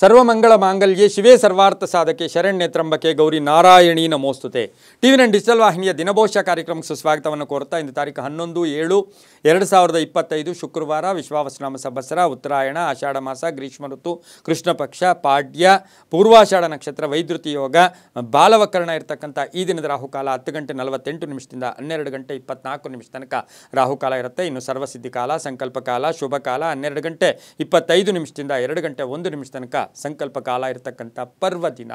ಸರ್ವಮಂಗಳ ಮಾಂಗಲ್ಯೆ ಶಿವೇ ಸರ್ವಾರ್ಥ ಸಾಧಕೆ ಶರಣ್ಯ ತ್ರಂಬಕೆ ಗೌರಿ ನಾರಾಯಣಿ ನಮೋಸ್ತುತೆ. ಟಿವಿ ನೈನ್ ಡಿಜಿಟಲ್ ವಾಹಿನಿಯ ದಿನಭೋಷ ಕಾರ್ಯಕ್ರಮಕ್ಕೆ ಸುಸ್ವಾಗತವನ್ನು ಕೋರುತ್ತಾ ಇಂದು ತಾರೀಕು 11/7/2025 ಶುಕ್ರವಾರ, ವಿಶ್ವಾವಸುನಾಮ ಸಂವತ್ಸರ, ಉತ್ತರಾಯಣ, ಆಷಾಢ ಮಾಸ, ಗ್ರೀಷ್ಮ ಋತು, ಕೃಷ್ಣ ಪಕ್ಷ, ಪಾಡ್ಯ, ಪೂರ್ವಾಷಾಢ ನಕ್ಷತ್ರ, ವೈದ್ಯುತಿ ಯೋಗ, ಬಾಲವಕರಣ ಇರತಕ್ಕಂಥ ಈ ದಿನದ ರಾಹುಕಾಲ 10:48 12 ತನಕ ರಾಹುಕಾಲ ಇರುತ್ತೆ. ಇನ್ನು ಸರ್ವಸಿದ್ಧಿ ಕಾಲ, ಸಂಕಲ್ಪ ಕಾಲ, ಶುಭ ಕಾಲ 12:25 2:01 ತನಕ ಸಂಕಲ್ಪ ಕಾಲ ಇರತಕ್ಕಂಥ ಪರ್ವ ದಿನ,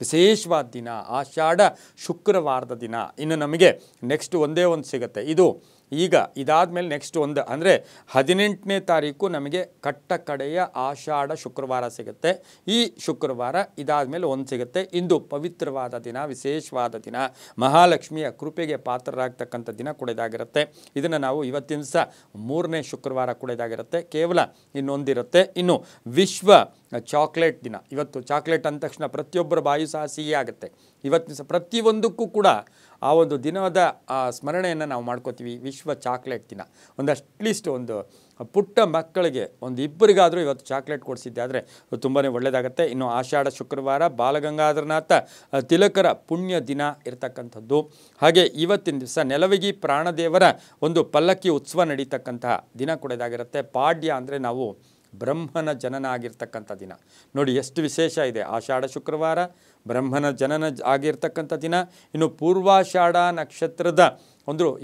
ವಿಶೇಷವಾದ ದಿನ, ಆಷಾಢ ಶುಕ್ರವಾರದ ದಿನ. ಇನ್ನು ನಮಗೆ ನೆಕ್ಸ್ಟ್ ಒಂದೇ ಒಂದು ಸಿಗುತ್ತೆ. ಇದು ಈಗ ಇದಾದಮೇಲೆ ನೆಕ್ಸ್ಟ್ ಒಂದು ಅಂದರೆ 18ನೇ ತಾರೀಕು ನಮಗೆ ಕಟ್ಟ ಕಡೆಯ ಆಷಾಢ ಶುಕ್ರವಾರ ಸಿಗುತ್ತೆ. ಈ ಶುಕ್ರವಾರ ಇದಾದಮೇಲೆ ಒಂದು ಸಿಗುತ್ತೆ. ಇಂದು ಪವಿತ್ರವಾದ ದಿನ, ವಿಶೇಷವಾದ ದಿನ, ಮಹಾಲಕ್ಷ್ಮಿಯ ಕೃಪೆಗೆ ಪಾತ್ರರಾಗ್ತಕ್ಕಂಥ ದಿನ ಕೂಡ ಇದಾಗಿರುತ್ತೆ. ಇದನ್ನು ನಾವು ಇವತ್ತಿನ ದಿವಸ 3ನೇ ಶುಕ್ರವಾರ ಕೂಡ ಇದಾಗಿರುತ್ತೆ. ಕೇವಲ ಇನ್ನೊಂದಿರುತ್ತೆ. ಇನ್ನು ವಿಶ್ವ ಚಾಕ್ಲೇಟ್ ದಿನ. ಇವತ್ತು ಚಾಕ್ಲೇಟ್ ಅಂದ ತಕ್ಷಣ ಪ್ರತಿಯೊಬ್ಬರ ಬಾಯು ಸಹ ಸಿಹಿ ಆಗುತ್ತೆ. ಇವತ್ತಿನ ದಿವಸ ಪ್ರತಿಯೊಂದಕ್ಕೂ ಕೂಡ ಆ ಒಂದು ದಿನದ ಸ್ಮರಣೆಯನ್ನು ನಾವು ಮಾಡ್ಕೋತೀವಿ. ವಿಶ್ವ ಚಾಕ್ಲೇಟ್ ದಿನ. ಅಟ್ಲೀಸ್ಟ್ ಒಂದು ಪುಟ್ಟ ಮಕ್ಕಳಿಗೆ ಒಂದು ಇಬ್ಬರಿಗಾದರೂ ಇವತ್ತು ಚಾಕ್ಲೇಟ್ ಕೊಡಿಸಿದ್ದೆ ಆದರೆ ತುಂಬಾ ಒಳ್ಳೆಯದಾಗುತ್ತೆ. ಇನ್ನು ಆಷಾಢ ಶುಕ್ರವಾರ ಬಾಲಗಂಗಾಧರನಾಥ ತಿಲಕರ ಪುಣ್ಯ ದಿನ ಇರತಕ್ಕಂಥದ್ದು. ಹಾಗೆ ಇವತ್ತಿನ ದಿವಸ ನೆಲವಗಿ ಪ್ರಾಣದೇವರ ಒಂದು ಪಲ್ಲಕ್ಕಿ ಉತ್ಸವ ನಡೀತಕ್ಕಂತಹ ದಿನ ಕೂಡ ಇದಾಗಿರುತ್ತೆ. ಪಾಡ್ಯ ಅಂದರೆ ನಾವು ಬ್ರಹ್ಮನ ಜನನ ಆಗಿರ್ತಕ್ಕಂಥ ದಿನ. ನೋಡಿ ಎಷ್ಟು ವಿಶೇಷ ಇದೆ. ಆಷಾಢ ಶುಕ್ರವಾರ ಬ್ರಹ್ಮನ ಜನನ ಆಗಿರ್ತಕ್ಕಂಥ ದಿನ. ಇನ್ನು ಪೂರ್ವಾಷಾಢ ನಕ್ಷತ್ರದ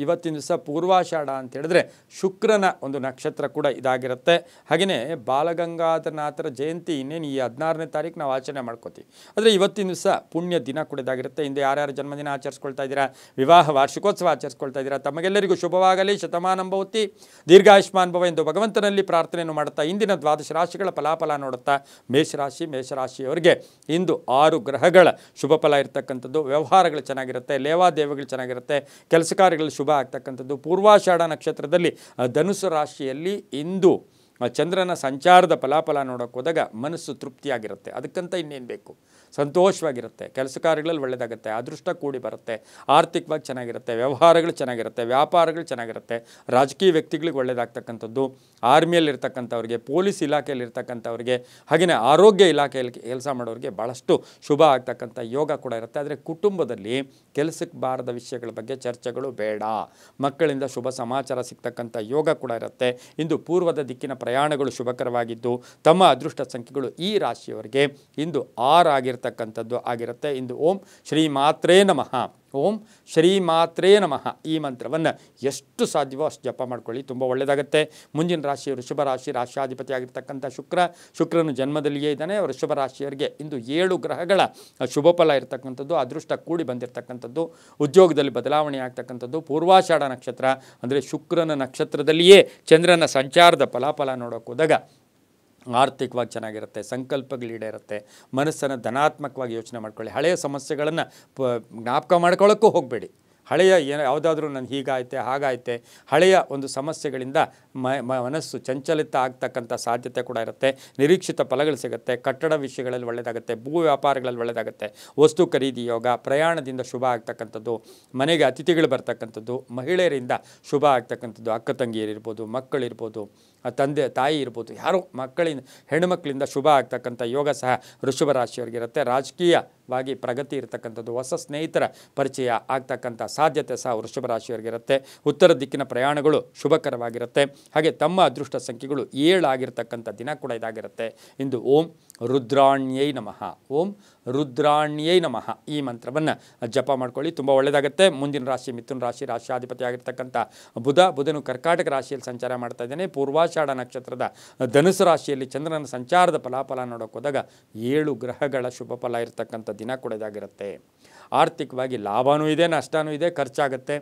ಇವತ್ತಿನ ದಿವಸ ಪೂರ್ವಾಷಾಢ ಅಂತ ಹೇಳಿದ್ರೆ ಶುಕ್ರನ ಒಂದು ನಕ್ಷತ್ರ ಕೂಡ ಇದಾಗಿರುತ್ತೆ. ಹಾಗೆಯೇ ಬಾಲಗಂಗಾಧರನಾಥರ ಜಯಂತಿ ಇನ್ನೇನು ಈ 16ನೇ ತಾರೀಕು ನಾವು ಆಚರಣೆ ಮಾಡ್ಕೋತೀವಿ. ಆದರೆ ಇವತ್ತಿನ ದಿವಸ ಪುಣ್ಯ ದಿನ ಕೂಡ ಇದಾಗಿರುತ್ತೆ. ಇಂದು ಯಾರ್ಯಾರು ಜನ್ಮದಿನ ಆಚರಿಸ್ಕೊಳ್ತಾ ಇದ್ದೀರಾ, ವಿವಾಹ ವಾರ್ಷಿಕೋತ್ಸವ ಆಚರಿಸ್ಕೊಳ್ತಾ ಇದ್ದೀರಾ, ತಮಗೆಲ್ಲರಿಗೂ ಶುಭವಾಗಲಿ, ಶತಮಾನಂಭವತಿ, ದೀರ್ಘಾಯುಷ್ಮಾನ್ ಭವ ಎಂದು ಭಗವಂತನಲ್ಲಿ ಪ್ರಾರ್ಥನೆಯನ್ನು ಮಾಡುತ್ತಾ ಇಂದಿನ ದ್ವಾದಶ ರಾಶಿಗಳ ಫಲಾಫಲ ನೋಡುತ್ತಾ ಮೇಷರಾಶಿಯವರಿಗೆ ಇಂದು 6 ಗ್ರಹಗಳ ಶುಭ ಫಲ ಇರತಕ್ಕಂಥದ್ದು. ವ್ಯವಹಾರಗಳು ಚೆನ್ನಾಗಿರುತ್ತೆ, ಲೇವಾದೇವಿಗಳು ಚೆನ್ನಾಗಿರುತ್ತೆ, ಕೆಲಸಕಾರ ಶುಭ ಆಗ್ತಕ್ಕಂಥದ್ದು. ಪೂರ್ವಾಷಾಢ ನಕ್ಷತ್ರದಲ್ಲಿ ಧನುಸು ರಾಶಿಯಲ್ಲಿ ಇಂದು ಚಂದ್ರನ ಸಂಚಾರದ ಫಲಾಫಲ ನೋಡೋಕೆ ಹೋದಾಗ ಮನಸ್ಸು ತೃಪ್ತಿಯಾಗಿರುತ್ತೆ. ಅದಕ್ಕಂತ ಇನ್ನೇನು ಬೇಕು, ಸಂತೋಷವಾಗಿರುತ್ತೆ. ಕೆಲಸ ಕಾರ್ಯಗಳಲ್ಲಿ ಒಳ್ಳೆಯದಾಗುತ್ತೆ, ಅದೃಷ್ಟ ಕೂಡಿ ಬರುತ್ತೆ, ಆರ್ಥಿಕವಾಗಿ ಚೆನ್ನಾಗಿರುತ್ತೆ, ವ್ಯವಹಾರಗಳು ಚೆನ್ನಾಗಿರುತ್ತೆ, ವ್ಯಾಪಾರಗಳು ಚೆನ್ನಾಗಿರುತ್ತೆ, ರಾಜಕೀಯ ವ್ಯಕ್ತಿಗಳಿಗೆ ಒಳ್ಳೆಯದಾಗ್ತಕ್ಕಂಥದ್ದು, ಆರ್ಮಿಯಲ್ಲಿ ಇರ್ತಕ್ಕಂಥವ್ರಿಗೆ, ಪೊಲೀಸ್ ಇಲಾಖೆಯಲ್ಲಿ ಇರ್ತಕ್ಕಂಥವ್ರಿಗೆ, ಹಾಗೆಯೇ ಆರೋಗ್ಯ ಇಲಾಖೆಯಲ್ಲಿ ಕೆಲಸ ಮಾಡೋರಿಗೆ ಭಾಳಷ್ಟು ಶುಭ ಆಗ್ತಕ್ಕಂಥ ಯೋಗ ಕೂಡ ಇರುತ್ತೆ. ಆದರೆ ಕುಟುಂಬದಲ್ಲಿ ಕೆಲಸಕ್ಕೆ ಬಾರದ ವಿಷಯಗಳ ಬಗ್ಗೆ ಚರ್ಚೆಗಳು ಬೇಡ. ಮಕ್ಕಳಿಂದ ಶುಭ ಸಮಾಚಾರ ಸಿಗ್ತಕ್ಕಂಥ ಯೋಗ ಕೂಡ ಇರುತ್ತೆ. ಇಂದು ಪೂರ್ವದ ದಿಕ್ಕಿನ ಪ್ರಯಾಣಗಳು ಶುಭಕರವಾಗಿದ್ದು ತಮ್ಮ ಅದೃಷ್ಟ ಸಂಖ್ಯೆಗಳು ಈ ರಾಶಿಯವರಿಗೆ ಇಂದು 6 ಆಗಿರ್ತಕ್ಕಂಥದ್ದು ಆಗಿರುತ್ತೆ. ಇಂದು ಓಂ ಶ್ರೀ ಮಾತ್ರೇ ನಮಃ, ಓಂ ಶ್ರೀ ಮಾತ್ರೇ ನಮಃ ಈ ಮಂತ್ರವನ್ನು ಎಷ್ಟು ಸಾಧ್ಯವೋ ಅಷ್ಟು ಜಪ ಮಾಡ್ಕೊಳ್ಳಿ, ತುಂಬ ಒಳ್ಳೆಯದಾಗುತ್ತೆ. ಮುಂದಿನ ರಾಶಿ ವೃಷಭ ರಾಶಿ. ರಾಶಿಯಾಧಿಪತಿ ಆಗಿರ್ತಕ್ಕಂಥ ಶುಕ್ರನು ಜನ್ಮದಲ್ಲಿಯೇ ಇದ್ದಾನೆ. ವೃಷಭ ರಾಶಿಯವರಿಗೆ ಇಂದು 7 ಗ್ರಹಗಳ ಶುಭ ಫಲ ಇರತಕ್ಕಂಥದ್ದು, ಅದೃಷ್ಟ ಕೂಡಿ ಬಂದಿರತಕ್ಕಂಥದ್ದು, ಉದ್ಯೋಗದಲ್ಲಿ ಬದಲಾವಣೆ ಆಗ್ತಕ್ಕಂಥದ್ದು. ಪೂರ್ವಾಷಾಢ ನಕ್ಷತ್ರ ಅಂದರೆ ಶುಕ್ರನ ನಕ್ಷತ್ರದಲ್ಲಿಯೇ ಚಂದ್ರನ ಸಂಚಾರದ ಫಲಾಫಲ ನೋಡೋಕೆ ಹೋದಾಗ ಆರ್ಥಿಕವಾಗಿ ಚೆನ್ನಾಗಿರುತ್ತೆ, ಸಂಕಲ್ಪಗಳು ಈಡೇರುತ್ತೆ, ಮನಸ್ಸನ್ನು ಧನಾತ್ಮಕವಾಗಿ ಯೋಚನೆ ಮಾಡ್ಕೊಳ್ಳಿ. ಹಳೆಯ ಸಮಸ್ಯೆಗಳನ್ನು ಜ್ಞಾಪಕ ಮಾಡ್ಕೊಳ್ಳೋಕ್ಕೂ ಹೋಗಬೇಡಿ. ಹಳೆಯ ಯಾವುದಾದ್ರೂ ನಾನು ಹೀಗಾಯ್ತೆ ಹಾಗಾಯ್ತೆ ಹಳೆಯ ಒಂದು ಸಮಸ್ಯೆಗಳಿಂದ ಮನಸ್ಸು ಚಂಚಲಿತ ಆಗ್ತಕ್ಕಂಥ ಸಾಧ್ಯತೆ ಕೂಡ ಇರುತ್ತೆ. ನಿರೀಕ್ಷಿತ ಫಲಗಳು ಸಿಗುತ್ತೆ. ಕಟ್ಟಡ ವಿಷಯಗಳಲ್ಲಿ ಒಳ್ಳೆಯದಾಗುತ್ತೆ, ಭೂ ವ್ಯಾಪಾರಗಳಲ್ಲಿ ಒಳ್ಳೆಯದಾಗುತ್ತೆ, ವಸ್ತು ಖರೀದಿ ಯೋಗ, ಪ್ರಯಾಣದಿಂದ ಶುಭ ಆಗ್ತಕ್ಕಂಥದ್ದು, ಮನೆಗೆ ಅತಿಥಿಗಳು ಬರ್ತಕ್ಕಂಥದ್ದು, ಮಹಿಳೆಯರಿಂದ ಶುಭ ಆಗ್ತಕ್ಕಂಥದ್ದು, ಅಕ್ಕ ತಂಗಿಯರಿರ್ಬೋದು, ಮಕ್ಕಳಿರ್ಬೋದು, ತಂದೆ ತಾಯಿ ಇರ್ಬೋದು, ಯಾರೋ ಹೆಣ್ಣುಮಕ್ಕಳಿಂದ ಶುಭ ಆಗ್ತಕ್ಕಂಥ ಯೋಗ ಸಹ ವೃಷಭ ರಾಶಿಯವರಿಗಿರುತ್ತೆ. ರಾಜಕೀಯವಾಗಿ ಪ್ರಗತಿ ಇರತಕ್ಕಂಥದ್ದು, ಹೊಸ ಸ್ನೇಹಿತರ ಪರಿಚಯ ಆಗ್ತಕ್ಕಂಥ ಸಾಧ್ಯತೆ ಸಹ ವೃಷಭ ರಾಶಿಯವರಿಗಿರುತ್ತೆ. ಉತ್ತರ ದಿಕ್ಕಿನ ಪ್ರಯಾಣಗಳು ಶುಭಕರವಾಗಿರುತ್ತೆ. ಹಾಗೆ ತಮ್ಮ ಅದೃಷ್ಟ ಸಂಖ್ಯೆಗಳು 7 ಆಗಿರ್ತಕ್ಕಂಥ ದಿನ ಕೂಡ ಇದಾಗಿರುತ್ತೆ. ಇಂದು ಓಂ ರುದ್ರಾಣ್ಯೈ ನಮಃ, ಓಂ ರುದ್ರಾಣ್ಯೈ ನಮಃ ಈ ಮಂತ್ರವನ್ನು ಜಪ ಮಾಡ್ಕೊಳ್ಳಿ, ತುಂಬ ಒಳ್ಳೆಯದಾಗುತ್ತೆ. ಮುಂದಿನ ರಾಶಿ ಮಿಥುನ ರಾಶಿ. ರಾಶಿಯಾಧಿಪತಿ ಆಗಿರ್ತಕ್ಕಂಥ ಬುಧನು ಕರ್ಕಾಟಕ ರಾಶಿಯಲ್ಲಿ ಸಂಚಾರ ಮಾಡ್ತಾ ಇದ್ದಾನೆ. ಪೂರ್ವಾಷಾಢ ನಕ್ಷತ್ರದ ಧನುಸು ರಾಶಿಯಲ್ಲಿ ಚಂದ್ರನ ಸಂಚಾರದ ಫಲಾಫಲ ನೋಡೋಕೆ ಹೋದಾಗ 7 ಗ್ರಹಗಳ ಶುಭ ಫಲ ಇರತಕ್ಕಂಥ ದಿನ ಕೂಡ ಇದಾಗಿರುತ್ತೆ. ಆರ್ಥಿಕವಾಗಿ ಲಾಭವೂ ಇದೆ, ನಷ್ಟವೂ ಇದೆ, ಖರ್ಚಾಗುತ್ತೆ,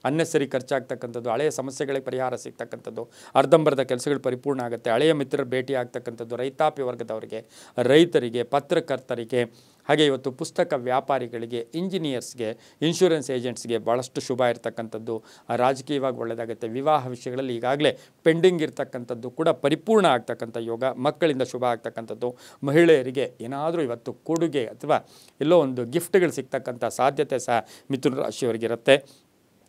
ಅನ್ನೆಸರಿ ಖರ್ಚಾಗ್ತಕ್ಕಂಥದ್ದು, ಹಳೆಯ ಸಮಸ್ಯೆಗಳಿಗೆ ಪರಿಹಾರ ಸಿಗ್ತಕ್ಕಂಥದ್ದು, ಅರ್ಧಂಬರ್ಧ ಕೆಲಸಗಳು ಪರಿಪೂರ್ಣ ಆಗುತ್ತೆ, ಹಳೆಯ ಮಿತ್ರರ ಭೇಟಿ ಆಗ್ತಕ್ಕಂಥದ್ದು, ರೈತಾಪಿ ವರ್ಗದವರಿಗೆ, ರೈತರಿಗೆ, ಪತ್ರಕರ್ತರಿಗೆ, ಹಾಗೆ ಇವತ್ತು ಪುಸ್ತಕ ವ್ಯಾಪಾರಿಗಳಿಗೆ, ಇಂಜಿನಿಯರ್ಸ್ಗೆ, ಇನ್ಶೂರೆನ್ಸ್ ಏಜೆಂಟ್ಸ್ಗೆ ಭಾಳಷ್ಟು ಶುಭ ಇರತಕ್ಕಂಥದ್ದು, ರಾಜಕೀಯವಾಗಿ ಒಳ್ಳೆಯದಾಗುತ್ತೆ. ವಿವಾಹ ವಿಷಯಗಳಲ್ಲಿ ಈಗಾಗಲೇ ಪೆಂಡಿಂಗ್ ಇರತಕ್ಕಂಥದ್ದು ಕೂಡ ಪರಿಪೂರ್ಣ ಆಗ್ತಕ್ಕಂಥ ಯೋಗ, ಮಕ್ಕಳಿಂದ ಶುಭ ಆಗ್ತಕ್ಕಂಥದ್ದು, ಮಹಿಳೆಯರಿಗೆ ಏನಾದರೂ ಇವತ್ತು ಕೊಡುಗೆ ಅಥವಾ ಎಲ್ಲೋ ಒಂದು ಗಿಫ್ಟ್ಗಳು ಸಿಗ್ತಕ್ಕಂಥ ಸಾಧ್ಯತೆ ಸಹ ಮಿಥುನ ರಾಶಿಯವರಿಗಿರುತ್ತೆ.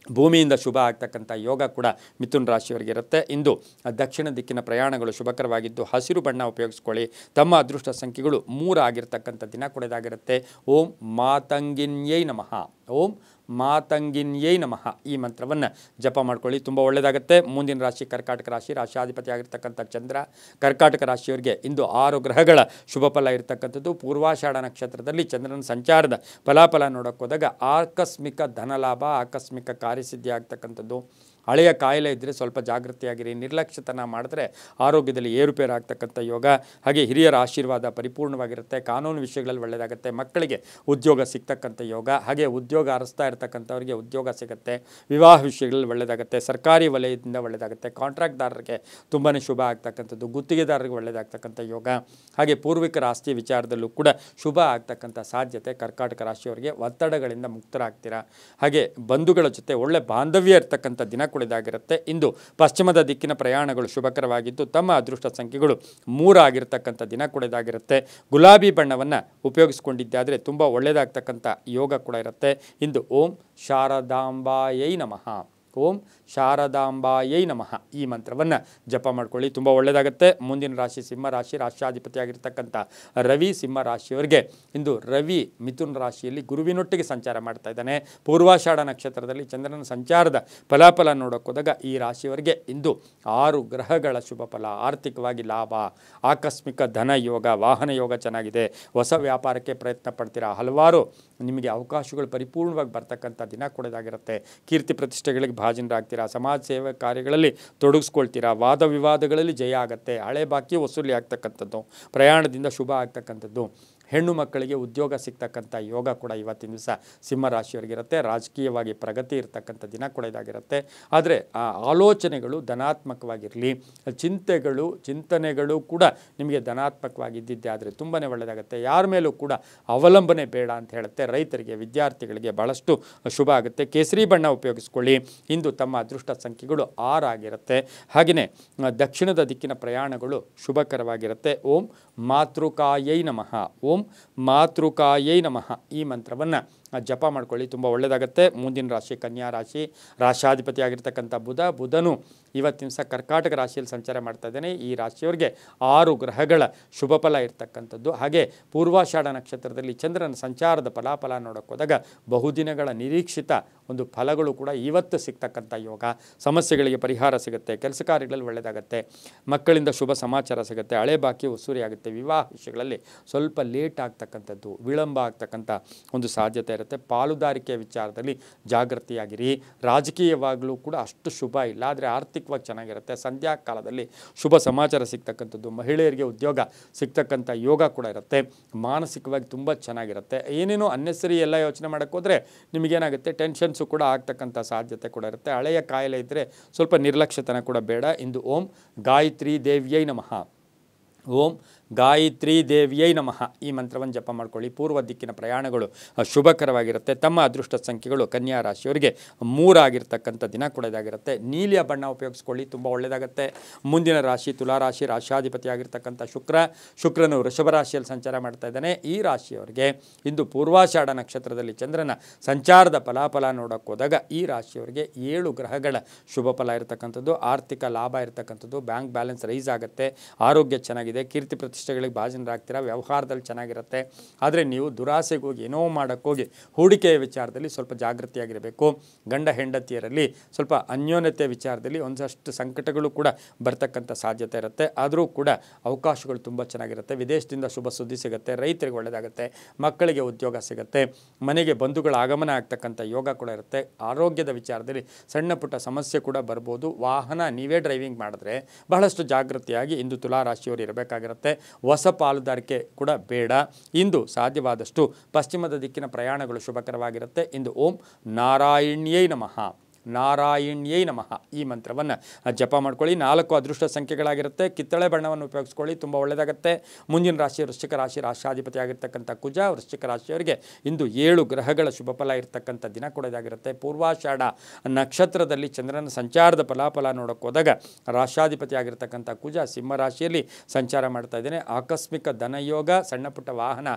ಭೂಮಿಯಿಂದ ಶುಭ ಆಗ್ತಕ್ಕಂಥ ಯೋಗ ಕೂಡ ಮಿಥುನ್ ರಾಶಿಯವರಿಗೆ ಇರುತ್ತೆ. ಇಂದು ದಕ್ಷಿಣ ದಿಕ್ಕಿನ ಪ್ರಯಾಣಗಳು ಶುಭಕರವಾಗಿದ್ದು ಹಸಿರು ಬಣ್ಣ ಉಪಯೋಗಿಸ್ಕೊಳ್ಳಿ. ತಮ್ಮ ಅದೃಷ್ಟ ಸಂಖ್ಯೆಗಳು 3 ಆಗಿರ್ತಕ್ಕಂಥ ದಿನ ಕೊಡೋದಾಗಿರುತ್ತೆ. ಓಂ ಮಾತಂಗಿನ್ಯೈ ನಮಃ. ಓಂ ಮಾತಂಗಿನ್ಯೈ ನಮಃ ಈ ಮಂತ್ರವನ್ನು ಜಪ ಮಾಡ್ಕೊಳ್ಳಿ, ತುಂಬ ಒಳ್ಳೆಯದಾಗುತ್ತೆ. ಮುಂದಿನ ರಾಶಿ ಕರ್ಕಾಟಕ ರಾಶಿ, ರಾಶಿಯಾಧಿಪತಿ ಆಗಿರ್ತಕ್ಕಂಥ ಚಂದ್ರ. ಕರ್ಕಾಟಕ ರಾಶಿಯವರಿಗೆ ಇಂದು 6 ಗ್ರಹಗಳ ಶುಭ ಫಲ ಇರತಕ್ಕಂಥದ್ದು. ಪೂರ್ವಾಷಾಢ ನಕ್ಷತ್ರದಲ್ಲಿ ಚಂದ್ರನ ಸಂಚಾರದ ಫಲಾಫಲ ನೋಡೋಕೆ ಹೋದಾಗ ಆಕಸ್ಮಿಕ ಧನಲಾಭ, ಆಕಸ್ಮಿಕ ಕಾರ್ಯಸಿದ್ಧಿ ಆಗ್ತಕ್ಕಂಥದ್ದು. ಹಳೆಯ ಕಾಯಿಲೆ ಇದ್ದರೆ ಸ್ವಲ್ಪ ಜಾಗೃತಿಯಾಗಿರಿ. ನಿರ್ಲಕ್ಷ್ಯತನ ಮಾಡಿದ್ರೆ ಆರೋಗ್ಯದಲ್ಲಿ ಏರುಪೇರು ಆಗ್ತಕ್ಕಂಥ ಯೋಗ. ಹಾಗೆ ಹಿರಿಯರ ಆಶೀರ್ವಾದ ಪರಿಪೂರ್ಣವಾಗಿರುತ್ತೆ. ಕಾನೂನು ವಿಷಯಗಳಲ್ಲಿ ಒಳ್ಳೆಯದಾಗುತ್ತೆ. ಮಕ್ಕಳಿಗೆ ಉದ್ಯೋಗ ಸಿಗ್ತಕ್ಕಂಥ ಯೋಗ. ಹಾಗೆ ಉದ್ಯೋಗ ಅರಸ್ತಾ ಇರ್ತಕ್ಕಂಥವ್ರಿಗೆ ಉದ್ಯೋಗ ಸಿಗುತ್ತೆ. ವಿವಾಹ ವಿಷಯಗಳಲ್ಲಿ ಒಳ್ಳೆಯದಾಗುತ್ತೆ. ಸರ್ಕಾರಿ ವಲಯದಿಂದ ಒಳ್ಳೆಯದಾಗುತ್ತೆ. ಕಾಂಟ್ರಾಕ್ಟ್ದಾರರಿಗೆ ತುಂಬಾ ಶುಭ ಆಗ್ತಕ್ಕಂಥದ್ದು. ಗುತ್ತಿಗೆದಾರರಿಗೆ ಒಳ್ಳೆಯದಾಗ್ತಕ್ಕಂಥ ಯೋಗ. ಹಾಗೆ ಪೂರ್ವಿಕರ ಆಸ್ತಿ ವಿಚಾರದಲ್ಲೂ ಕೂಡ ಶುಭ ಆಗ್ತಕ್ಕಂಥ ಸಾಧ್ಯತೆ. ಕರ್ಕಾಟಕ ರಾಶಿಯವರಿಗೆ ಒತ್ತಡಗಳಿಂದ ಮುಕ್ತರಾಗ್ತೀರಾ. ಹಾಗೆ ಬಂಧುಗಳ ಜೊತೆ ಒಳ್ಳೆ ಬಾಂಧವ್ಯ ಇರ್ತಕ್ಕಂಥ ದಿನ ಕೊಡೋದಾಗಿರುತ್ತೆ. ಇಂದು ಪಶ್ಚಿಮದ ದಿಕ್ಕಿನ ಪ್ರಯಾಣಗಳು ಶುಭಕರವಾಗಿದ್ದು ತಮ್ಮ ಅದೃಷ್ಟ ಸಂಖ್ಯೆಗಳು 3 ಆಗಿರ್ತಕ್ಕಂಥ ದಿನ ಕೊಡೋದಾಗಿರುತ್ತೆ. ಗುಲಾಬಿ ಬಣ್ಣವನ್ನು ಉಪಯೋಗಿಸ್ಕೊಂಡಿದ್ದಾದರೆ ತುಂಬ ಒಳ್ಳೆಯದಾಗ್ತಕ್ಕಂಥ ಯೋಗ ಕೂಡ ಇರುತ್ತೆ. ಇಂದು ಓಂ ಶಾರದಾಂಬಾಯೈ ನಮಃ. ಓಂ ಶಾರದಾಂಬಾಯೈ ನಮಃ ಈ ಮಂತ್ರವನ್ನು ಜಪ ಮಾಡ್ಕೊಳ್ಳಿ, ತುಂಬ ಒಳ್ಳೆಯದಾಗುತ್ತೆ. ಮುಂದಿನ ರಾಶಿ ಸಿಂಹ ರಾಶಿ, ರಾಷ್ಟ್ರಾಧಿಪತಿಯಾಗಿರ್ತಕ್ಕಂಥ ರವಿ ಸಿಂಹ ರಾಶಿಯವರಿಗೆ ಇಂದು ರವಿ ಮಿಥುನ್ ರಾಶಿಯಲ್ಲಿ ಗುರುವಿನೊಟ್ಟಿಗೆ ಸಂಚಾರ ಮಾಡ್ತಾ ಇದ್ದಾನೆ. ಪೂರ್ವಾಷಾಢ ನಕ್ಷತ್ರದಲ್ಲಿ ಚಂದ್ರನ ಸಂಚಾರದ ಫಲಾಫಲ ನೋಡೋಕೆ ಹೋದಾಗ ಈ ರಾಶಿಯವರಿಗೆ ಇಂದು 6 ಗ್ರಹಗಳ ಶುಭ ಫಲ. ಆರ್ಥಿಕವಾಗಿ ಲಾಭ, ಆಕಸ್ಮಿಕ ಧನ ಯೋಗ, ವಾಹನ ಯೋಗ ಚೆನ್ನಾಗಿದೆ. ಹೊಸ ವ್ಯಾಪಾರಕ್ಕೆ ಪ್ರಯತ್ನ ಪಡ್ತೀರಾ. ಹಲವಾರು ನಿಮಗೆ ಅವಕಾಶಗಳು ಪರಿಪೂರ್ಣವಾಗಿ ಬರ್ತಕ್ಕಂಥ ದಿನ ಕೊಡೋದಾಗಿರುತ್ತೆ. ಕೀರ್ತಿ ಪ್ರತಿಷ್ಠೆಗಳಿಗೆ ಭಾಜನರಾಗ್ತೀರಾ. ಸಮಾಜ ಸೇವೆ ಕಾರ್ಯಗಳಲ್ಲಿ ತೊಡಗಿಸ್ಕೊಳ್ತೀರಾ. ವಾದ ವಿವಾದಗಳಲ್ಲಿ ಜಯ ಆಗುತ್ತೆ. ಹಳೆ ಬಾಕಿ ವಸೂಲಿ ಆಗ್ತಕ್ಕಂಥದ್ದು. ಪ್ರಯಾಣದಿಂದ ಶುಭ ಆಗ್ತಕ್ಕಂಥದ್ದು. ಹೆಣ್ಣು ಮಕ್ಕಳಿಗೆ ಉದ್ಯೋಗ ಸಿಗ್ತಕ್ಕಂಥ ಯೋಗ ಕೂಡ ಇವತ್ತಿನ ದಿವಸ ಸಿಂಹ ರಾಶಿಯವರಿಗಿರುತ್ತೆ. ರಾಜಕೀಯವಾಗಿ ಪ್ರಗತಿ ಇರ್ತಕ್ಕಂಥ ದಿನ ಕೂಡ ಇದಾಗಿರುತ್ತೆ. ಆದರೆ ಆ ಆಲೋಚನೆಗಳು ಧನಾತ್ಮಕವಾಗಿರಲಿ, ಚಿಂತನೆಗಳು ಕೂಡ ನಿಮಗೆ ಧನಾತ್ಮಕವಾಗಿದ್ದಿದ್ದೆ ಆದರೆ ತುಂಬಾ ಒಳ್ಳೆಯದಾಗುತ್ತೆ. ಯಾರ ಮೇಲೂ ಕೂಡ ಅವಲಂಬನೆ ಬೇಡ ಅಂತ ಹೇಳುತ್ತೆ. ರೈತರಿಗೆ, ವಿದ್ಯಾರ್ಥಿಗಳಿಗೆ ಭಾಳಷ್ಟು ಶುಭ ಆಗುತ್ತೆ. ಕೇಸರಿ ಬಣ್ಣ ಉಪಯೋಗಿಸ್ಕೊಳ್ಳಿ. ಇಂದು ತಮ್ಮ ಅದೃಷ್ಟ ಸಂಖ್ಯೆಗಳು 6 ಆಗಿರುತ್ತೆ. ಹಾಗೆಯೇ ದಕ್ಷಿಣದ ದಿಕ್ಕಿನ ಪ್ರಯಾಣಗಳು ಶುಭಕರವಾಗಿರುತ್ತೆ. ಓಂ ಮಾತೃಕಾಯೈ ನಮಃ. ಓಂ ಮಾತೃಕಾಯೈ ನಮಃ ಈ ಮಂತ್ರವನ್ನು ಜಪ ಮಾಡ್ಕೊಳ್ಳಿ, ತುಂಬ ಒಳ್ಳೆಯದಾಗುತ್ತೆ. ಮುಂದಿನ ರಾಶಿ ಕನ್ಯಾ ರಾಶಿ, ರಾಶಾಧಿಪತಿಯಾಗಿರ್ತಕ್ಕಂಥ ಬುಧನು ಇವತ್ತಿನ ದಿವಸ ಕರ್ಕಾಟಕ ರಾಶಿಯಲ್ಲಿ ಸಂಚಾರ ಮಾಡ್ತಾ ಇದ್ದಾನೆ. ಈ ರಾಶಿಯವರಿಗೆ 6 ಗ್ರಹಗಳ ಶುಭ ಫಲ ಇರ್ತಕ್ಕಂಥದ್ದು. ಹಾಗೆ ಪೂರ್ವಾಷಾಢ ನಕ್ಷತ್ರದಲ್ಲಿ ಚಂದ್ರನ ಸಂಚಾರದ ಫಲಾಫಲ ನೋಡೋಕೆ ಹೋದಾಗ ಬಹುದಿನಗಳ ನಿರೀಕ್ಷಿತ ಒಂದು ಫಲಗಳು ಕೂಡ ಇವತ್ತು ಸಿಗ್ತಕ್ಕಂಥ ಯೋಗ. ಸಮಸ್ಯೆಗಳಿಗೆ ಪರಿಹಾರ ಸಿಗುತ್ತೆ. ಕೆಲಸ ಕಾರ್ಯಗಳಲ್ಲಿ ಒಳ್ಳೆಯದಾಗುತ್ತೆ. ಮಕ್ಕಳಿಂದ ಶುಭ ಸಮಾಚಾರ ಸಿಗುತ್ತೆ. ಹಳೆ ಬಾಕಿ ವಸೂಲಿ ಆಗುತ್ತೆ. ವಿವಾಹ ವಿಷಯಗಳಲ್ಲಿ ಸ್ವಲ್ಪ ಲೇಟ್ ಆಗ್ತಕ್ಕಂಥದ್ದು, ವಿಳಂಬ ಆಗ್ತಕ್ಕಂಥ ಒಂದು ಸಾಧ್ಯತೆ ಇರುತ್ತೆ. ಪಾಲುದಾರಿಕೆ ವಿಚಾರದಲ್ಲಿ ಜಾಗೃತಿಯಾಗಿರಿ. ರಾಜಕೀಯವಾಗಲೂ ಕೂಡ ಅಷ್ಟು ಶುಭ ಇಲ್ಲ, ಆದರೆ ಆರ್ಥಿಕವಾಗಿ ಚೆನ್ನಾಗಿರುತ್ತೆ. ಸಂಧ್ಯಾ ಕಾಲದಲ್ಲಿ ಶುಭ ಸಮಾಚಾರ ಸಿಗ್ತಕ್ಕಂಥದ್ದು. ಮಹಿಳೆಯರಿಗೆ ಉದ್ಯೋಗ ಸಿಗ್ತಕ್ಕಂಥ ಯೋಗ ಕೂಡ ಇರುತ್ತೆ. ಮಾನಸಿಕವಾಗಿ ತುಂಬ ಚೆನ್ನಾಗಿರುತ್ತೆ. ಏನೇನೋ ಅನ್ನೆಸರಿ ಎಲ್ಲ ಯೋಚನೆ ಮಾಡೋಕ್ಕೆ ಹೋದರೆ ನಿಮಗೇನಾಗುತ್ತೆ, ಟೆನ್ಷನ್ಸು ಕೂಡ ಆಗ್ತಕ್ಕಂಥ ಸಾಧ್ಯತೆ ಕೂಡ ಇರುತ್ತೆ. ಹಳೆಯ ಕಾಯಿಲೆ ಇದ್ದರೆ ಸ್ವಲ್ಪ ನಿರ್ಲಕ್ಷ್ಯತನ ಕೂಡ ಬೇಡ. ಇಂದು ಓಂ ಗಾಯತ್ರಿ ದೇವಿಯೈ ನಮಃ. ಓಂ ಗಾಯತ್ರಿ ದೇವಿಯೈ ನಮಃ ಈ ಮಂತ್ರವನ್ನು ಜಪ ಮಾಡ್ಕೊಳ್ಳಿ. ಪೂರ್ವ ದಿಕ್ಕಿನ ಪ್ರಯಾಣಗಳು ಶುಭಕರವಾಗಿರುತ್ತೆ. ತಮ್ಮ ಅದೃಷ್ಟ ಸಂಖ್ಯೆಗಳು ಕನ್ಯಾ ರಾಶಿಯವರಿಗೆ 3 ಆಗಿರ್ತಕ್ಕಂಥ ದಿನ ಕೊಡೋದಾಗಿರುತ್ತೆ. ನೀಲಿಯ ಬಣ್ಣ ಉಪಯೋಗಿಸ್ಕೊಳ್ಳಿ, ತುಂಬ ಒಳ್ಳೆಯದಾಗುತ್ತೆ. ಮುಂದಿನ ರಾಶಿ ತುಲಾರಾಶಿ, ರಾಶಿಯಾಧಿಪತಿಯಾಗಿರ್ತಕ್ಕಂಥ ಶುಕ್ರನು ವೃಷಭ ರಾಶಿಯಲ್ಲಿ ಸಂಚಾರ ಮಾಡ್ತಾ ಇದ್ದಾನೆ. ಈ ರಾಶಿಯವರಿಗೆ ಇಂದು ಪೂರ್ವಾಷಾಢ ನಕ್ಷತ್ರದಲ್ಲಿ ಚಂದ್ರನ ಸಂಚಾರದ ಫಲಾಫಲ ನೋಡೋಕೆ ಹೋದಾಗ ಈ ರಾಶಿಯವರಿಗೆ 7 ಗ್ರಹಗಳ ಶುಭ ಫಲ ಇರತಕ್ಕಂಥದ್ದು. ಆರ್ಥಿಕ ಲಾಭ ಇರತಕ್ಕಂಥದ್ದು. ಬ್ಯಾಂಕ್ ಬ್ಯಾಲೆನ್ಸ್ ರೈಸ್ ಆಗುತ್ತೆ. ಆರೋಗ್ಯ ಚೆನ್ನಾಗಿದೆ. ಕೀರ್ತಿ ಪ್ರತಿಷ್ಠೆಗಳಿಗೆ ಭಾಜನರಾಗ್ತೀರಾ. ವ್ಯವಹಾರದಲ್ಲಿ ಚೆನ್ನಾಗಿರುತ್ತೆ. ಆದರೆ ನೀವು ದುರಾಸೆಗೆ ಹೋಗಿ ಏನೋ ಮಾಡೋಕ್ಕೋಗಿ ಹೂಡಿಕೆಯ ವಿಚಾರದಲ್ಲಿ ಸ್ವಲ್ಪ ಜಾಗೃತಿಯಾಗಿರಬೇಕು. ಗಂಡ ಹೆಂಡತಿಯರಲ್ಲಿ ಸ್ವಲ್ಪ ಅನ್ಯೋನ್ಯತೆ ವಿಚಾರದಲ್ಲಿ ಒಂದಷ್ಟು ಸಂಕಟಗಳು ಕೂಡ ಬರ್ತಕ್ಕಂಥ ಸಾಧ್ಯತೆ ಇರುತ್ತೆ. ಆದರೂ ಕೂಡ ಅವಕಾಶಗಳು ತುಂಬ ಚೆನ್ನಾಗಿರುತ್ತೆ. ವಿದೇಶದಿಂದ ಶುಭ ಸುದ್ದಿ ಸಿಗುತ್ತೆ. ರೈತರಿಗೆ ಒಳ್ಳೆಯದಾಗುತ್ತೆ. ಮಕ್ಕಳಿಗೆ ಉದ್ಯೋಗ ಸಿಗುತ್ತೆ. ಮನೆಗೆ ಬಂಧುಗಳ ಆಗಮನ ಆಗ್ತಕ್ಕಂಥ ಯೋಗ ಕೂಡ ಇರುತ್ತೆ. ಆರೋಗ್ಯದ ವಿಚಾರದಲ್ಲಿ ಸಣ್ಣ ಪುಟ್ಟ ಸಮಸ್ಯೆ ಕೂಡ ಬರ್ಬೋದು. ವಾಹನ ನೀವೇ ಡ್ರೈವಿಂಗ್ ಮಾಡಿದ್ರೆ ಬಹಳಷ್ಟು ಜಾಗೃತಿಯಾಗಿ ಇಂದು ತುಲಾರಾಶಿಯವರು ಇರಬೇಕಾಗಿರುತ್ತೆ. ಹೊಸ ಪಾಲುದಾರಿಕೆ ಕೂಡ ಬೇಡ. ಇಂದು ಸಾಧ್ಯವಾದಷ್ಟು ಪಶ್ಚಿಮದ ದಿಕ್ಕಿನ ಪ್ರಯಾಣಗಳು ಶುಭಕರವಾಗಿರುತ್ತೆ. ಇಂದು ಓಂ ನಾರಾಯಣ್ಯೈ ನಮಃ. ನಾರಾಯಣ್ಯೈ ನಮಃ ಈ ಮಂತ್ರವನ್ನು ಜಪ ಮಾಡ್ಕೊಳ್ಳಿ. 4 ಅದೃಷ್ಟ ಸಂಖ್ಯೆಗಳಾಗಿರುತ್ತೆ. ಕಿತ್ತಳೆ ಬಣ್ಣವನ್ನು ಉಪಯೋಗಿಸ್ಕೊಳ್ಳಿ, ತುಂಬ ಒಳ್ಳೆಯದಾಗುತ್ತೆ. ಮುಂದಿನ ರಾಶಿ ವೃಶ್ಚಿಕ ರಾಶಿ, ರಾಶಾಧಿಪತಿ ಆಗಿರ್ತಕ್ಕಂಥ ಕುಜ. ವೃಶ್ಚಿಕ ರಾಶಿಯವರಿಗೆ ಇಂದು 7 ಗ್ರಹಗಳ ಶುಭ ಫಲ ಇರತಕ್ಕಂಥ ದಿನ ಕೂಡ ಇದಾಗಿರುತ್ತೆ. ಪೂರ್ವಾಷಾಢ ನಕ್ಷತ್ರದಲ್ಲಿ ಚಂದ್ರನ ಸಂಚಾರದ ಫಲಾಫಲ ನೋಡೋಕೆ ಹೋದಾಗ ರಾಶಾಧಿಪತಿ ಆಗಿರ್ತಕ್ಕಂಥ ಕುಜ ಸಿಂಹ ರಾಶಿಯಲ್ಲಿ ಸಂಚಾರ ಮಾಡ್ತಾ ಇದ್ದೇನೆ. ಆಕಸ್ಮಿಕ ಧನಯೋಗ, ಸಣ್ಣ ಪುಟ್ಟ ವಾಹನ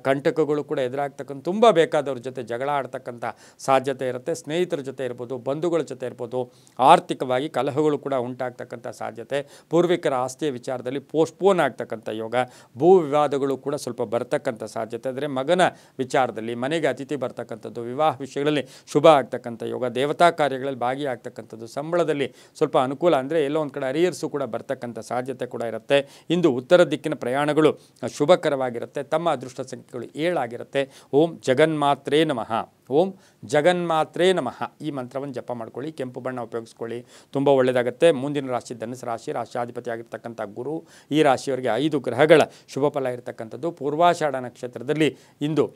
ಕಂಟಕಗಳು ಕೂಡ ಎದುರಾಗ್ತಕ್ಕಂಥ, ತುಂಬ ಬೇಕಾದವ್ರ ಜೊತೆ ಜಗಳ ಆಡ್ತಕ್ಕಂಥ ಸಾಧ್ಯತೆ ಇರುತ್ತೆ. ಸ್ನೇಹಿತರ ಜೊತೆ ಇರ್ಬೋದು, ಬಂಧುಗಳ ಜೊತೆ ಇರ್ಬೋದು, ಆರ್ಥಿಕವಾಗಿ ಕಲಹಗಳು ಕೂಡ ಉಂಟಾಗ್ತಕ್ಕಂಥ ಸಾಧ್ಯತೆ. ಪೂರ್ವಿಕರ ಆಸ್ತಿಯ ವಿಚಾರದಲ್ಲಿ ಪೋಸ್ಟ್ಪೋನ್ ಆಗ್ತಕ್ಕಂಥ ಯೋಗ. ಭೂ ವಿವಾದಗಳು ಕೂಡ ಸ್ವಲ್ಪ ಬರ್ತಕ್ಕಂಥ ಸಾಧ್ಯತೆ. ಅಂದರೆ ಮಗನ ವಿಚಾರದಲ್ಲಿ ಮನೆಗೆ ಅತಿಥಿ ಬರ್ತಕ್ಕಂಥದ್ದು, ವಿವಾಹ ವಿಷಯಗಳಲ್ಲಿ ಶುಭ ಆಗ್ತಕ್ಕಂಥ ಯೋಗ, ದೇವತಾ ಕಾರ್ಯಗಳಲ್ಲಿ ಭಾಗಿಯಾಗ್ತಕ್ಕಂಥದ್ದು, ಸಂಬಳದಲ್ಲಿ ಸ್ವಲ್ಪ ಅನುಕೂಲ, ಅಂದರೆ ಎಲ್ಲೋ ಒಂದು ಕಡೆ ಅರಿಯರ್ಸು ಕೂಡ ಬರ್ತಕ್ಕಂಥ ಸಾಧ್ಯತೆ ಕೂಡ ಇರುತ್ತೆ. ಇಂದು ಉತ್ತರ ದಿಕ್ಕಿನ ಪ್ರಯಾಣಗಳು ಶುಭಕರವಾಗಿರುತ್ತೆ. ತಮ್ಮ ಅದೃಷ್ಟ ಸಂಖ್ಯೆಗಳು 7 ಆಗಿರುತ್ತೆ. ಓಂ ಜಗನ್ಮಾತ್ರೇ ನಮಃ. ಓಂ ಜಗನ್ಮಾತ್ರೇ ನಮಃ ಈ ಮಂತ್ರವನ್ನು ಜಪ ಮಾಡ್ಕೊಳ್ಳಿ. ಕೆಂಪು ಬಣ್ಣ ಉಪಯೋಗಿಸ್ಕೊಳ್ಳಿ, ತುಂಬ ಒಳ್ಳೆಯದಾಗುತ್ತೆ. ಮುಂದಿನ ರಾಶಿ ಧನುಸು ರಾಶಿ, ರಾಶಾಧಿಪತಿ ಆಗಿರ್ತಕ್ಕಂಥ ಗುರು. ಈ ರಾಶಿಯವರಿಗೆ 5 ಗ್ರಹಗಳ ಶುಭ ಫಲ ಇರತಕ್ಕಂಥದ್ದು. ಪೂರ್ವಾಷಾಢ ನಕ್ಷತ್ರದಲ್ಲಿ ಇಂದು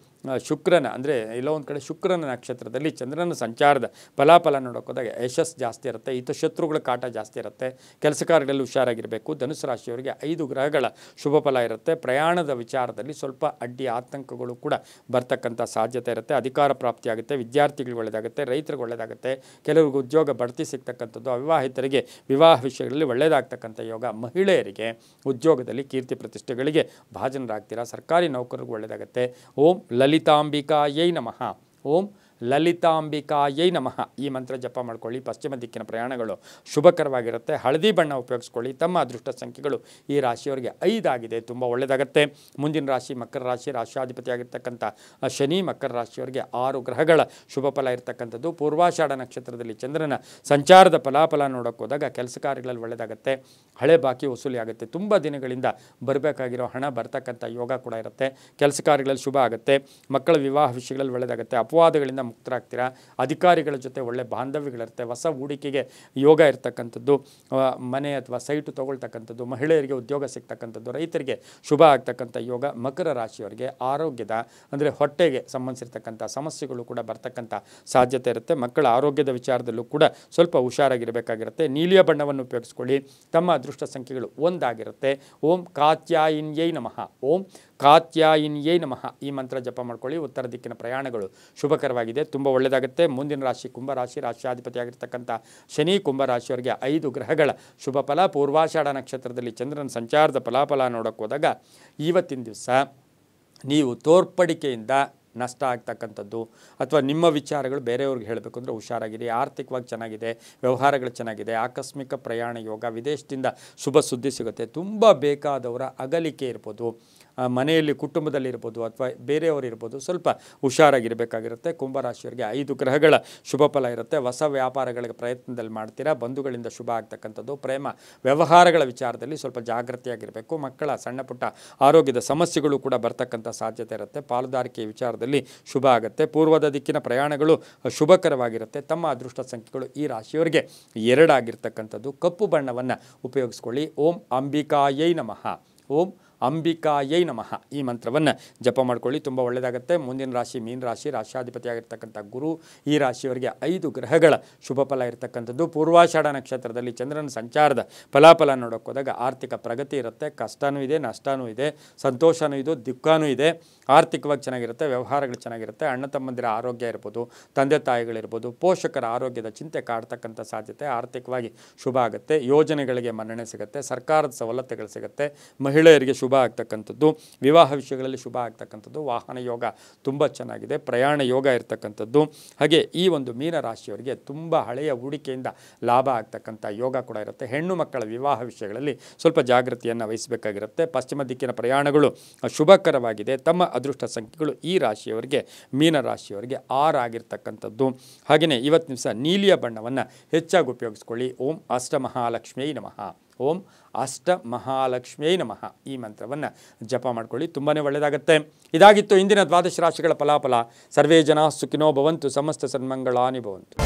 ಶುಕ್ರನ, ಅಂದರೆ ಎಲ್ಲೋ ಒಂದು ಕಡೆ ಶುಕ್ರನ ನಕ್ಷತ್ರದಲ್ಲಿ ಚಂದ್ರನ ಸಂಚಾರದ ಫಲಾಫಲ ನೋಡೋಕೋದಾಗ ಯಶಸ್ಸು ಜಾಸ್ತಿ ಇರುತ್ತೆ. ಶತ್ರುಗಳ ಕಾಟ ಜಾಸ್ತಿ ಇರುತ್ತೆ. ಕೆಲಸ ಕಾರ್ಯಗಳಲ್ಲಿ ಹುಷಾರಾಗಿರಬೇಕು. ಧನುಸು ರಾಶಿಯವರಿಗೆ 5 ಗ್ರಹಗಳ ಶುಭ ಫಲ ಇರುತ್ತೆ. ಪ್ರಯಾಣದ ವಿಚಾರದಲ್ಲಿ ಸ್ವಲ್ಪ ಅಡ್ಡಿ ಆತಂಕಗಳು ಕೂಡ ಬರ್ತಕ್ಕಂಥ ಸಾಧ್ಯತೆ ಇರುತ್ತೆ. ಅಧಿಕಾರ ಪ್ರಾಪ್ತಿಯಾಗುತ್ತೆ. ವಿದ್ಯಾರ್ಥಿಗಳಿಗೆ ಒಳ್ಳೆಯದಾಗುತ್ತೆ. ರೈತರಿಗೆ ಒಳ್ಳೆಯದಾಗುತ್ತೆ. ಕೆಲವರಿಗೆ ಉದ್ಯೋಗ ಬಡ್ತಿ ಸಿಗ್ತಕ್ಕಂಥದ್ದು. ಅವಿವಾಹಿತರಿಗೆ ವಿವಾಹ ವಿಷಯಗಳಲ್ಲಿ ಒಳ್ಳೆಯದಾಗ್ತಕ್ಕಂಥ ಯೋಗ. ಮಹಿಳೆಯರಿಗೆ ಉದ್ಯೋಗದಲ್ಲಿ ಕೀರ್ತಿ ಪ್ರತಿಷ್ಠೆಗಳಿಗೆ ಭಾಜನರಾಗ್ತೀರಾ. ಸರ್ಕಾರಿ ನೌಕರರಿಗೂ ಒಳ್ಳೆಯದಾಗುತ್ತೆ. ಓಂ ಲಲಿತಾಂಬಿಕಾಯೈ ನಮಃ. ಓಂ ಲಲಿತಾಂಬಿಕಾಯೈ ನಮಃ ಈ ಮಂತ್ರ ಜಪ ಮಾಡ್ಕೊಳ್ಳಿ. ಪಶ್ಚಿಮ ದಿಕ್ಕಿನ ಪ್ರಯಾಣಗಳು ಶುಭಕರವಾಗಿರುತ್ತೆ. ಹಳದಿ ಬಣ್ಣ ಉಪಯೋಗಿಸ್ಕೊಳ್ಳಿ. ತಮ್ಮ ಅದೃಷ್ಟ ಸಂಖ್ಯೆಗಳು ಈ ರಾಶಿಯವರಿಗೆ 5 ಆಗಿದೆ, ತುಂಬ ಒಳ್ಳೆಯದಾಗುತ್ತೆ. ಮುಂದಿನ ರಾಶಿ ಮಕರ ರಾಶಿ, ರಾಶಾಧಿಪತಿ ಆಗಿರ್ತಕ್ಕಂಥ ಶನಿ. ಮಕರ ರಾಶಿಯವರಿಗೆ 6 ಗ್ರಹಗಳ ಶುಭ ಫಲ ಇರತಕ್ಕಂಥದ್ದು. ಪೂರ್ವಾಷಾಢ ನಕ್ಷತ್ರದಲ್ಲಿ ಚಂದ್ರನ ಸಂಚಾರದ ಫಲಾಫಲ ನೋಡೋಕೆ ಹೋದಾಗ ಕೆಲಸ ಕಾರ್ಯಗಳಲ್ಲಿ ಒಳ್ಳೆಯದಾಗುತ್ತೆ. ಹಳೆ ಬಾಕಿ ವಸೂಲಿ ಆಗುತ್ತೆ. ತುಂಬ ದಿನಗಳಿಂದ ಬರಬೇಕಾಗಿರೋ ಹಣ ಬರ್ತಕ್ಕಂಥ ಯೋಗ ಕೂಡ ಇರುತ್ತೆ. ಕೆಲಸ ಕಾರ್ಯಗಳಲ್ಲಿ ಶುಭ ಆಗುತ್ತೆ. ಮಕ್ಕಳ ವಿವಾಹ ವಿಷಯಗಳಲ್ಲಿ ಒಳ್ಳೆಯದಾಗುತ್ತೆ. ಅಪವಾದಗಳಿಂದ ಮುಕ್ತರಾಗ್ತೀರಾ. ಅಧಿಕಾರಿಗಳ ಜೊತೆ ಒಳ್ಳೆ ಬಾಂಧವ್ಯಗಳಿರುತ್ತೆ. ಹೊಸ ಹೂಡಿಕೆಗೆ ಯೋಗ ಇರ್ತಕ್ಕಂಥದ್ದು. ಮನೆ ಅಥವಾ ಸೈಟು ತೊಗೊಳ್ತಕ್ಕಂಥದ್ದು. ಮಹಿಳೆಯರಿಗೆ ಉದ್ಯೋಗ ಸಿಗ್ತಕ್ಕಂಥದ್ದು. ರೈತರಿಗೆ ಶುಭ ಆಗ್ತಕ್ಕಂಥ ಯೋಗ. ಮಕರ ರಾಶಿಯವರಿಗೆ ಆರೋಗ್ಯದ, ಅಂದರೆ ಹೊಟ್ಟೆಗೆ ಸಂಬಂಧಿಸಿರ್ತಕ್ಕಂಥ ಸಮಸ್ಯೆಗಳು ಕೂಡ ಬರ್ತಕ್ಕಂಥ ಸಾಧ್ಯತೆ ಇರುತ್ತೆ. ಮಕ್ಕಳ ಆರೋಗ್ಯದ ವಿಚಾರದಲ್ಲೂ ಕೂಡ ಸ್ವಲ್ಪ ಹುಷಾರಾಗಿರಬೇಕಾಗಿರುತ್ತೆ. ನೀಲಿಯ ಬಣ್ಣವನ್ನು ಉಪಯೋಗಿಸ್ಕೊಳ್ಳಿ. ತಮ್ಮ ಅದೃಷ್ಟ ಸಂಖ್ಯೆಗಳು 1 ಆಗಿರುತ್ತೆ. ಓಂ ಕಾತ್ಯಾಯಿನ್ಯೈ ನಮಃ. ಓಂ ಕಾತ್ಯಾಯಿನ್ಯೈ ನಮಃ ಈ ಮಂತ್ರ ಜಪ ಮಾಡ್ಕೊಳ್ಳಿ. ಉತ್ತರ ದಿಕ್ಕಿನ ಪ್ರಯಾಣಗಳು ಶುಭಕರವಾಗಿದೆ, ತುಂಬ ಒಳ್ಳೆಯದಾಗುತ್ತೆ. ಮುಂದಿನ ರಾಶಿ ಕುಂಭರಾಶಿ, ರಾಶಿಯಾಧಿಪತಿ ಆಗಿರ್ತಕ್ಕಂಥ ಶನಿ. ಕುಂಭರಾಶಿಯವರಿಗೆ 5 ಗ್ರಹಗಳ ಶುಭ ಫಲ. ಪೂರ್ವಾಷಾಢ ನಕ್ಷತ್ರದಲ್ಲಿ ಚಂದ್ರನ ಸಂಚಾರದ ಫಲಾಫಲ ನೋಡೋಕೆ ಹೋದಾಗ ಇವತ್ತಿನ ದಿವಸ ನೀವು ತೋರ್ಪಡಿಕೆಯಿಂದ ನಷ್ಟ ಆಗ್ತಕ್ಕಂಥದ್ದು ಅಥವಾ ನಿಮ್ಮ ವಿಚಾರಗಳು ಬೇರೆಯವ್ರಿಗೆ ಹೇಳಬೇಕು ಅಂದರೆ ಹುಷಾರಾಗಿರಿ. ಆರ್ಥಿಕವಾಗಿ ಚೆನ್ನಾಗಿದೆ, ವ್ಯವಹಾರಗಳು ಚೆನ್ನಾಗಿದೆ. ಆಕಸ್ಮಿಕ ಪ್ರಯಾಣ ಯೋಗ, ವಿದೇಶದಿಂದ ಶುಭ ಸುದ್ದಿ ಸಿಗುತ್ತೆ. ತುಂಬ ಬೇಕಾದವರ ಅಗಲಿಕೆ ಇರ್ಬೋದು, ಮನೆಯಲ್ಲಿ ಕುಟುಂಬದಲ್ಲಿರ್ಬೋದು ಅಥವಾ ಬೇರೆಯವರು ಇರ್ಬೋದು, ಸ್ವಲ್ಪ ಹುಷಾರಾಗಿರಬೇಕಾಗಿರುತ್ತೆ. ಕುಂಭರಾಶಿಯವರಿಗೆ 5 ಗ್ರಹಗಳ ಶುಭ ಫಲ ಇರುತ್ತೆ. ಹೊಸ ವ್ಯಾಪಾರಗಳಿಗೆ ಪ್ರಯತ್ನದಲ್ಲಿ ಮಾಡ್ತೀರಾ. ಬಂಧುಗಳಿಂದ ಶುಭ ಆಗ್ತಕ್ಕಂಥದ್ದು. ಪ್ರೇಮ ವ್ಯವಹಾರಗಳ ವಿಚಾರದಲ್ಲಿ ಸ್ವಲ್ಪ ಜಾಗೃತಿಯಾಗಿರಬೇಕು. ಮಕ್ಕಳ ಸಣ್ಣ ಪುಟ್ಟ ಆರೋಗ್ಯದ ಸಮಸ್ಯೆಗಳು ಕೂಡ ಬರ್ತಕ್ಕಂಥ ಸಾಧ್ಯತೆ ಇರುತ್ತೆ. ಪಾಲುದಾರಿಕೆ ವಿಚಾರದಲ್ಲಿ ಶುಭ ಆಗುತ್ತೆ. ಪೂರ್ವದ ದಿಕ್ಕಿನ ಪ್ರಯಾಣಗಳು ಶುಭಕರವಾಗಿರುತ್ತೆ. ತಮ್ಮ ಅದೃಷ್ಟ ಸಂಖ್ಯೆಗಳು ಈ ರಾಶಿಯವರಿಗೆ 2 ಆಗಿರ್ತಕ್ಕಂಥದ್ದು. ಕಪ್ಪು ಬಣ್ಣವನ್ನು ಉಪಯೋಗಿಸ್ಕೊಳ್ಳಿ. ಓಂ ಅಂಬಿಕಾಯೈ ನಮಃ. ಓಂ ಅಂಬಿಕಾಯೈ ನಮಃ ಈ ಮಂತ್ರವನ್ನು ಜಪ ಮಾಡ್ಕೊಳ್ಳಿ, ತುಂಬ ಒಳ್ಳೆಯದಾಗುತ್ತೆ. ಮುಂದಿನ ರಾಶಿ ಮೀನ ರಾಶಿ, ರಾಶಿಯಾಧಿಪತಿ ಆಗಿರ್ತಕ್ಕಂಥ ಗುರು. ಈ ರಾಶಿಯವರಿಗೆ 5 ಗ್ರಹಗಳ ಶುಭ ಫಲ ಇರತಕ್ಕಂಥದ್ದು. ಪೂರ್ವಾಷಾಢ ನಕ್ಷತ್ರದಲ್ಲಿ ಚಂದ್ರನ ಸಂಚಾರದ ಫಲಾಫಲ ನೋಡೋಕೆ ಹೋದಾಗ ಆರ್ಥಿಕ ಪ್ರಗತಿ ಇರುತ್ತೆ. ಕಷ್ಟನೂ ಇದೆ, ನಷ್ಟನೂ ಇದೆ, ಸಂತೋಷನೂ ಇದೆ, ದುಃಖನೂ ಇದೆ. ಆರ್ಥಿಕವಾಗಿ ಚೆನ್ನಾಗಿರುತ್ತೆ, ವ್ಯವಹಾರಗಳು ಚೆನ್ನಾಗಿರುತ್ತೆ. ಅಣ್ಣ ತಮ್ಮಂದಿರ ಆರೋಗ್ಯ ಇರ್ಬೋದು, ತಂದೆ ತಾಯಿಗಳಿರ್ಬೋದು, ಪೋಷಕರ ಆರೋಗ್ಯದ ಚಿಂತೆ ಕಾಡ್ತಕ್ಕಂಥ ಸಾಧ್ಯತೆ. ಆರ್ಥಿಕವಾಗಿ ಶುಭ ಆಗುತ್ತೆ. ಯೋಜನೆಗಳಿಗೆ ಮನ್ನಣೆ ಸಿಗುತ್ತೆ. ಸರ್ಕಾರದ ಸವಲತ್ತುಗಳು ಸಿಗುತ್ತೆ. ಮಹಿಳೆಯರಿಗೆ ಶುಭ ಆಗ್ತಕ್ಕಂಥದ್ದು. ವಿವಾಹ ವಿಷಯಗಳಲ್ಲಿ ಶುಭ ಆಗ್ತಕ್ಕಂಥದ್ದು. ವಾಹನ ಯೋಗ ತುಂಬ ಚೆನ್ನಾಗಿದೆ. ಪ್ರಯಾಣ ಯೋಗ ಇರ್ತಕ್ಕಂಥದ್ದು. ಹಾಗೆ ಈ ಒಂದು ಮೀನ ರಾಶಿಯವರಿಗೆ ತುಂಬ ಹಳೆಯ ಹೂಡಿಕೆಯಿಂದ ಲಾಭ ಆಗ್ತಕ್ಕಂಥ ಯೋಗ ಕೂಡ ಇರುತ್ತೆ. ಹೆಣ್ಣು ಮಕ್ಕಳ ವಿವಾಹ ವಿಷಯಗಳಲ್ಲಿ ಸ್ವಲ್ಪ ಜಾಗೃತಿಯನ್ನು ವಹಿಸಬೇಕಾಗಿರುತ್ತೆ. ಪಶ್ಚಿಮ ದಿಕ್ಕಿನ ಪ್ರಯಾಣಗಳು ಶುಭಕರವಾಗಿದೆ. ತಮ್ಮ ಅದೃಷ್ಟ ಸಂಖ್ಯೆಗಳು ಈ ರಾಶಿಯವರಿಗೆ ಮೀನ ರಾಶಿಯವರಿಗೆ 6 ಆಗಿರ್ತಕ್ಕಂಥದ್ದು. ಹಾಗೆಯೇ ಇವತ್ತಿನ ದಿವಸ ನೀಲಿಯ ಬಣ್ಣವನ್ನು ಹೆಚ್ಚಾಗಿ ಉಪಯೋಗಿಸ್ಕೊಳ್ಳಿ. ಓಂ ಅಷ್ಟಮಹಾಲಕ್ಷ್ಮೀ ನಮಃ. ಓಂ ಅಷ್ಟಮಹಾಲಕ್ಷ್ಮೀ ನಮಃ ಈ ಮಂತ್ರವನ್ನು ಜಪ ಮಾಡ್ಕೊಳ್ಳಿ, ತುಂಬಾ ಒಳ್ಳೆಯದಾಗುತ್ತೆ. ಇದಾಗಿತ್ತು ಇಂದಿನ 12 ರಾಶಿಗಳ ಫಲಾಫಲ. ಸರ್ವೇ ಜನ ಸುಖಿನೋ ಭವಂತು, ಸಮಸ್ತ ಸನ್ಮಂಗಳಾನಿ ಭವಂತು.